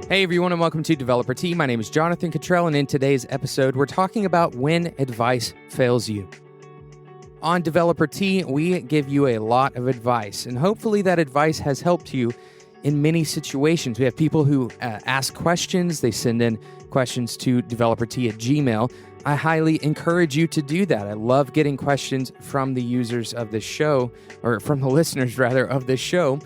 Hey everyone, and welcome to Developer Tea. My name is Jonathan Cottrell, and in today's episode, we're talking about when advice fails you. On Developer Tea, we give you a lot of advice, and hopefully that advice has helped you in many situations. We have people who ask questions. They send in questions to developertea@gmail.com. I highly encourage you to do that. I love getting questions from the users of this show, or from the listeners, rather, of this show.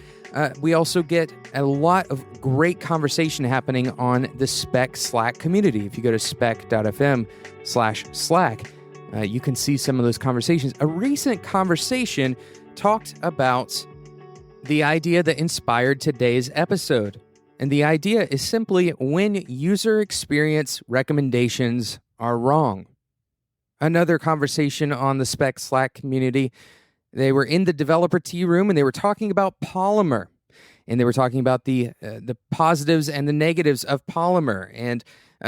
We also get a lot of great conversation happening on the Spec Slack community. If you go to spec.fm/Slack, you can see some of those conversations. A recent conversation talked about the idea that inspired today's episode. And the idea is simply when user experience recommendations are wrong. Another conversation on the Spec Slack community. They were in the Developer Tea room and they were talking about Polymer. And they were talking about the positives and the negatives of Polymer. And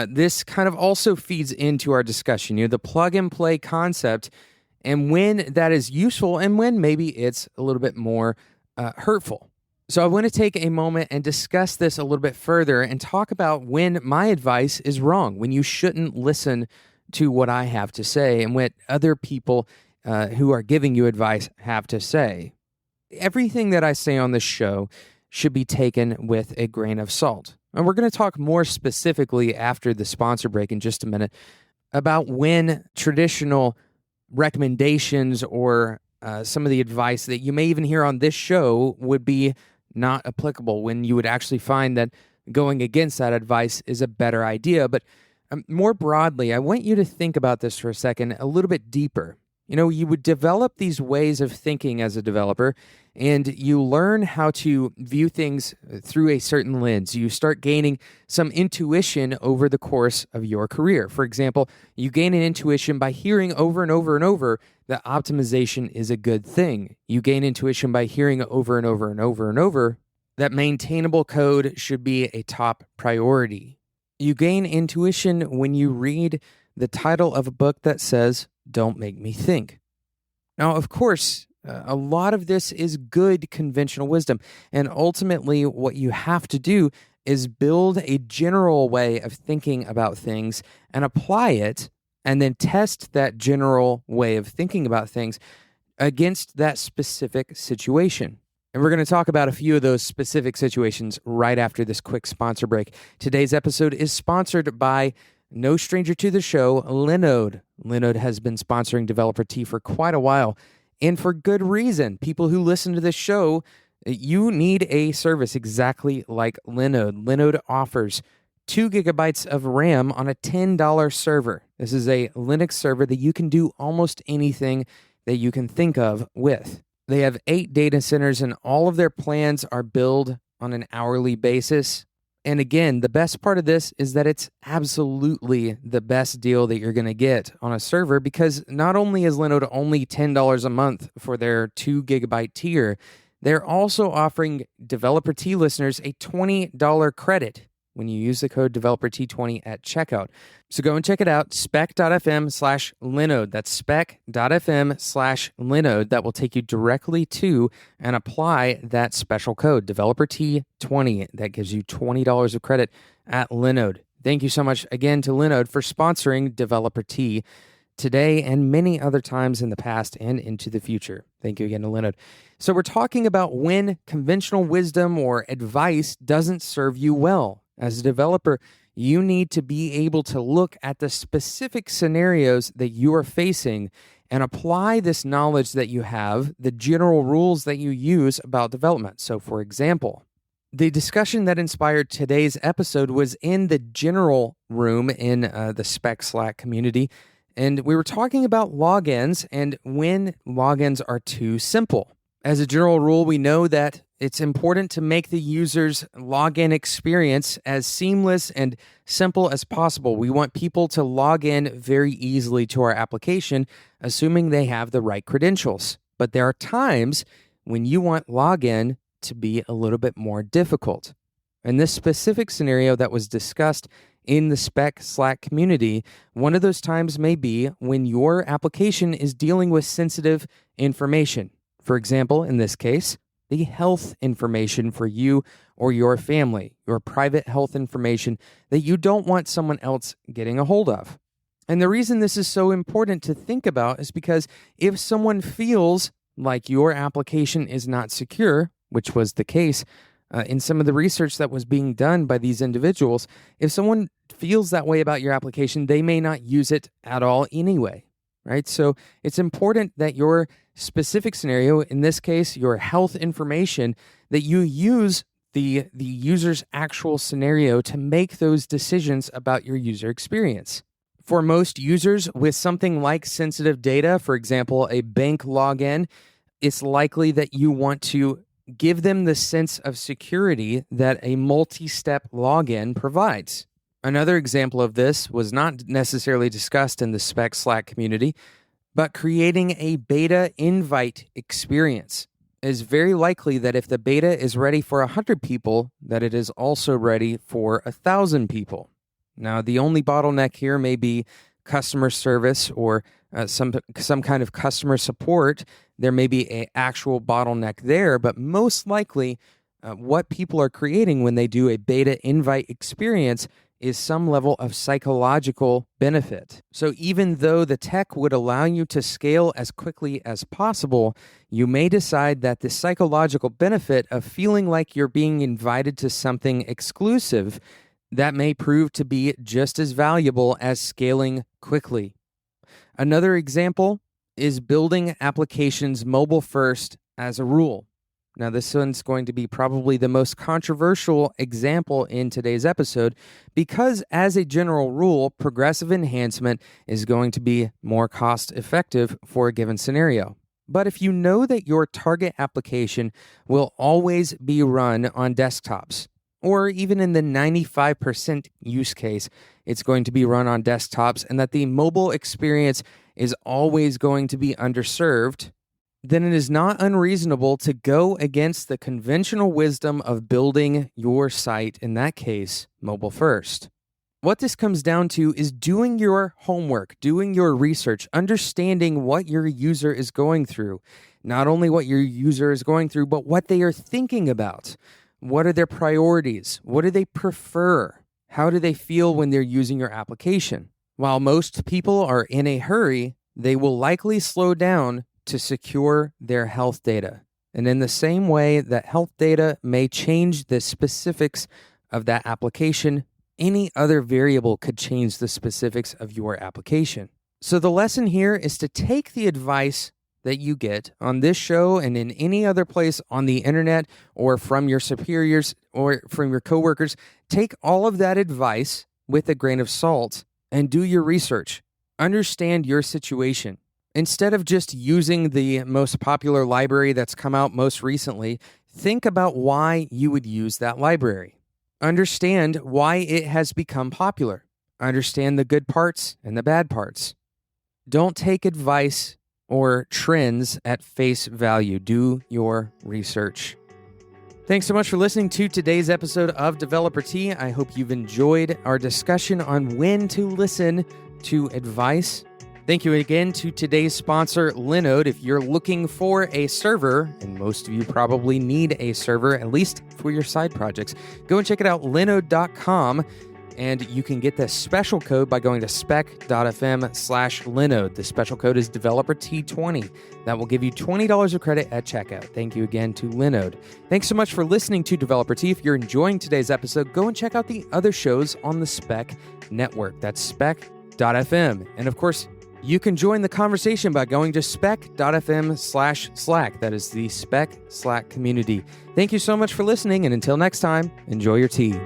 this kind of also feeds into our discussion, the plug and play concept, and when that is useful and when maybe it's a little bit more hurtful. So I want to take a moment and discuss this a little bit further and talk about when my advice is wrong, when you shouldn't listen to what I have to say and what other people who are giving you advice have to say. Everything that I say on this show should be taken with a grain of salt. And we're going to talk more specifically after the sponsor break in just a minute about when traditional recommendations or some of the advice that you may even hear on this show would be not applicable, when you would actually find that going against that advice is a better idea. But more broadly, I want you to think about this for a second, a little bit deeper. You would develop these ways of thinking as a developer, and you learn how to view things through a certain lens. You start gaining some intuition over the course of your career. For example, you gain an intuition by hearing over and over and over that optimization is a good thing. You gain intuition by hearing over and over and over and over that maintainable code should be a top priority. You gain intuition when you read the title of a book that says, "Don't make me think." Now, of course, a lot of this is good conventional wisdom, and ultimately what you have to do is build a general way of thinking about things and apply it, and then test that general way of thinking about things against that specific situation. And we're going to talk about a few of those specific situations right after this quick sponsor break. Today's episode is sponsored by no stranger to the show, Linode. Linode has been sponsoring Developer Tea for quite a while, and for good reason. People who listen to this show, you need a service exactly like Linode. Linode offers 2 gigabytes of RAM on a $10 server. This is a Linux server that you can do almost anything that you can think of with. They have 8 data centers, and all of their plans are billed on an hourly basis. And again, the best part of this is that it's absolutely the best deal that you're going to get on a server, because not only is Linode only $10 a month for their 2 gigabyte tier, they're also offering Developer Tea listeners a $20 credit when you use the code DeveloperT20 at checkout. So go and check it out, spec.fm/Linode. That's spec.fm/Linode. That will take you directly to and apply that special code, DeveloperT20. That gives you $20 of credit at Linode. Thank you so much again to Linode for sponsoring Developer Tea today and many other times in the past and into the future. Thank you again to Linode. So we're talking about when conventional wisdom or advice doesn't serve you well. As a developer, you need to be able to look at the specific scenarios that you are facing and apply this knowledge that you have, the general rules that you use about development. So, for example, the discussion that inspired today's episode was in the general room in the Spec Slack community, and we were talking about logins and when logins are too simple. As a general rule, we know that it's important to make the user's login experience as seamless and simple as possible. We want people to log in very easily to our application, assuming they have the right credentials. But there are times when you want login to be a little bit more difficult. In this specific scenario that was discussed in the Spec Slack community, one of those times may be when your application is dealing with sensitive information. For example, in this case, the health information for you or your family, your private health information that you don't want someone else getting a hold of. And the reason this is so important to think about is because if someone feels like your application is not secure, which was the case in some of the research that was being done by these individuals, if someone feels that way about your application, they may not use it at all anyway, right? So it's important that your specific scenario, in this case, your health information, that you use the user's actual scenario to make those decisions about your user experience. For most users with something like sensitive data, for example, a bank login, it's likely that you want to give them the sense of security that a multi-step login provides. Another example of this was not necessarily discussed in the Spec Slack community, but creating a beta invite experience is very likely that if the beta is ready for 100 people, that it is also ready for 1,000 people. Now, the only bottleneck here may be customer service or some kind of customer support. There may be an actual bottleneck there, but most likely what people are creating when they do a beta invite experience is some level of psychological benefit. So even though the tech would allow you to scale as quickly as possible, you may decide that the psychological benefit of feeling like you're being invited to something exclusive, that may prove to be just as valuable as scaling quickly. Another example is building applications mobile first as a rule. Now, this one's going to be probably the most controversial example in today's episode because, as a general rule, progressive enhancement is going to be more cost effective for a given scenario. But if you know that your target application will always be run on desktops, or even in the 95% use case, it's going to be run on desktops, and that the mobile experience is always going to be underserved, then it is not unreasonable to go against the conventional wisdom of building your site, in that case, mobile first. What this comes down to is doing your homework, doing your research, understanding what your user is going through. Not only what your user is going through, but what they are thinking about. What are their priorities? What do they prefer? How do they feel when they're using your application? While most people are in a hurry, they will likely slow down to secure their health data. And in the same way that health data may change the specifics of that application, any other variable could change the specifics of your application. So the lesson here is to take the advice that you get on this show and in any other place on the internet or from your superiors or from your coworkers. Take all of that advice with a grain of salt and do your research. Understand your situation. Instead of just using the most popular library that's come out most recently, think about why you would use that library. Understand why it has become popular. Understand the good parts and the bad parts. Don't take advice or trends at face value. Do your research. Thanks so much for listening to today's episode of Developer Tea. I hope you've enjoyed our discussion on when to listen to advice. Thank you again to today's sponsor, Linode. If you're looking for a server, and most of you probably need a server, at least for your side projects, go and check it out, linode.com. And you can get this special code by going to spec.fm/Linode. The special code is DeveloperT20. That will give you $20 of credit at checkout. Thank you again to Linode. Thanks so much for listening to Developer Tea. If you're enjoying today's episode, go and check out the other shows on the Spec Network. That's spec.fm. And of course, you can join the conversation by going to spec.fm/Slack. That is the Spec Slack community. Thank you so much for listening, and until next time, enjoy your tea.